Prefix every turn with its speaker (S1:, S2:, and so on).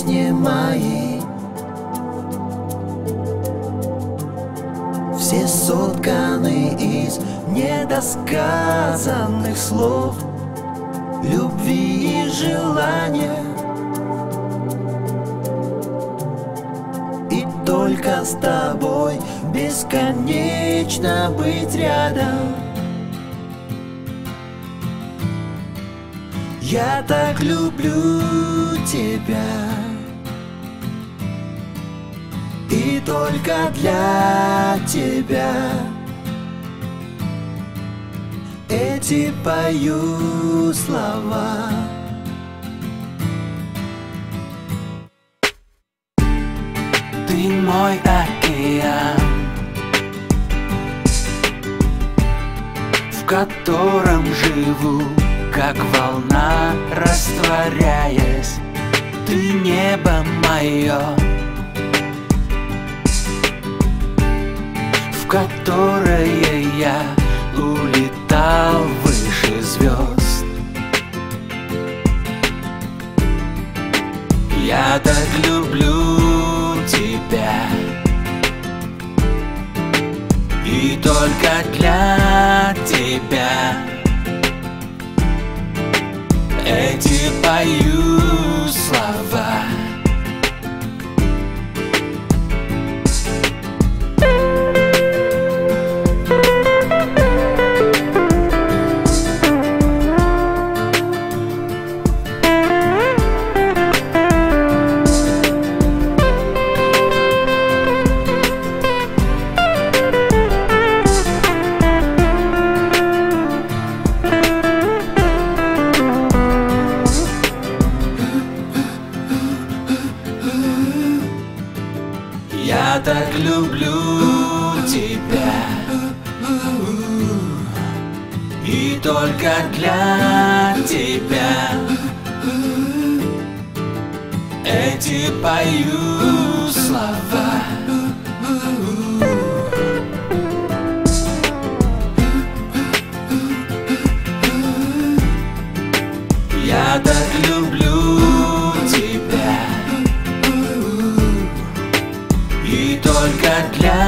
S1: песни мои все сотканы из недосказанных слов, любви и желания. И только с тобой бесконечно быть рядом. Я так люблю тебя, и только для тебя эти пою слова.
S2: Ты мой океан, в котором живу, как волна, растворяясь. Ты небо мое, в которое я улетал выше звезд. Я так люблю тебя, и только для тебя эти пою слова. Я так люблю тебя, и только для тебя эти пою слова. Я так люблю тебя, и только для